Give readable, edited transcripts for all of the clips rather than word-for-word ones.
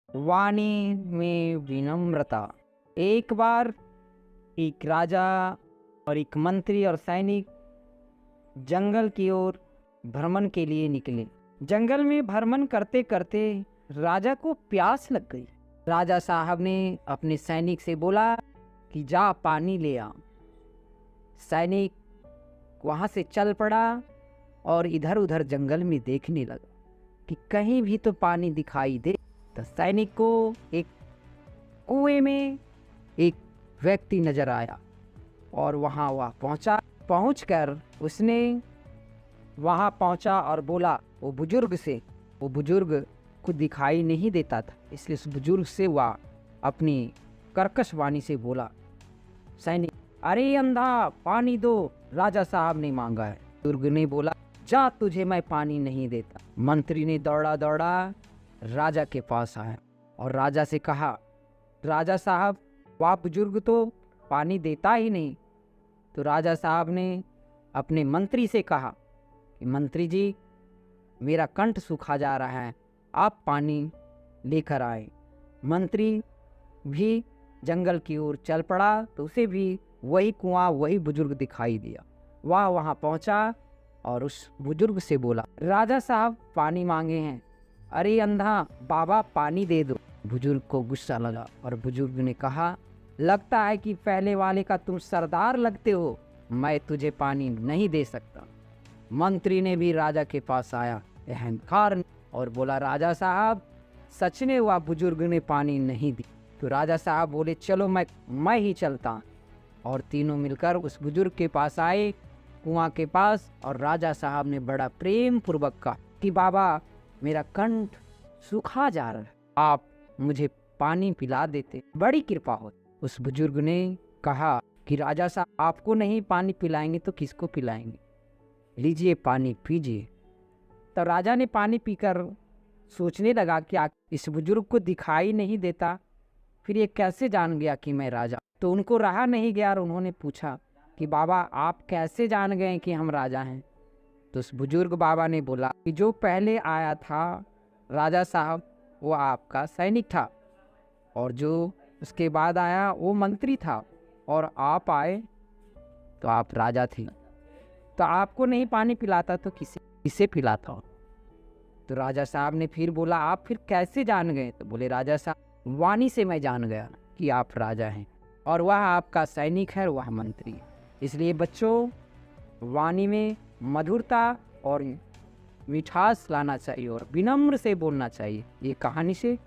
वाणी में विनम्रता। एक बार एक राजा और एक मंत्री और सैनिक जंगल की ओर भ्रमण के लिए निकले। जंगल में भ्रमण करते करते राजा को प्यास लग गई। राजा साहब ने अपने सैनिक से बोला कि जा पानी ले आ। सैनिक वहाँ से चल पड़ा और इधर उधर जंगल में देखने लगा कि कहीं भी तो पानी दिखाई दे। तो सैनिक को एक कुएं में एक व्यक्ति नजर आया और वहाँ वह पहुंचकर उसने वहाँ पहुंचा और बोला वो बुजुर्ग को दिखाई नहीं देता था, इसलिए उस बुजुर्ग से वह अपनी कर्कश वाणी से बोला, सैनिक अरे अंधा पानी दो, राजा साहब ने मांगा है। बुजुर्ग ने बोला जा तुझे मैं पानी नहीं देता। मंत्री ने दौड़ा दौड़ा राजा के पास आया और राजा से कहा, राजा साहब वह बुजुर्ग तो पानी देता ही नहीं। तो राजा साहब ने अपने मंत्री से कहा कि मंत्री जी मेरा कंठ सूखा जा रहा है, आप पानी लेकर आए। मंत्री भी जंगल की ओर चल पड़ा तो उसे भी वही कुआं वही बुजुर्ग दिखाई दिया। वह वहाँ पहुँचा और उस बुजुर्ग से बोला, राजा साहब पानी मांगे हैं। अरे अंधा बाबा पानी दे दो। बुजुर्ग को गुस्सा लगा और बुजुर्ग ने कहा, लगता है कि पहले वाले का तुम सरदार लगते हो, मैं तुझे पानी नहीं दे सकता। मंत्री ने भी राजा के पास आया अहंकार और बोला, राजा साहब सच ने हुआ बुजुर्ग ने पानी नहीं दी। तो राजा साहब बोले चलो मैं ही चलता। और तीनों मिलकर उस बुजुर्ग के पास आए कुआं के पास और राजा साहब ने बड़ा प्रेम पूर्वक कहा कि बाबा मेरा कंठ सूखा जा रहा है, आप मुझे पानी पिला देते, बड़ी कृपा हो। उस बुजुर्ग ने कहा कि राजा साहब आपको नहीं पानी पिलाएंगे तो किसको पिलाएंगे, लीजिए पानी पीजिए। तो राजा ने पानी पीकर सोचने लगा कि इस बुजुर्ग को दिखाई नहीं देता, फिर ये कैसे जान गया कि मैं राजा। तो उनको रहा नहीं गया और उन्होंने पूछा कि बाबा आप कैसे जान गए कि हम राजा हैं। तो उस बुजुर्ग बाबा ने बोला कि जो पहले आया था राजा साहब वो आपका सैनिक था और जो उसके बाद आया वो मंत्री था और आप आए तो आप राजा थे। तो आपको नहीं पानी पिलाता तो किसे पिलाता। तो राजा साहब ने फिर बोला आप फिर कैसे जान गए। तो बोले राजा साहब वाणी से मैं जान गया कि आप राजा हैं और वह आपका सैनिक है, वह मंत्री है। इसलिए बच्चों वाणी में मधुरता और मिठास लाना चाहिए और विनम्र से बोलना चाहिए। ये कहानी से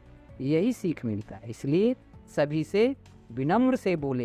यही सीख मिलता है, इसलिए सभी से विनम्र से बोले।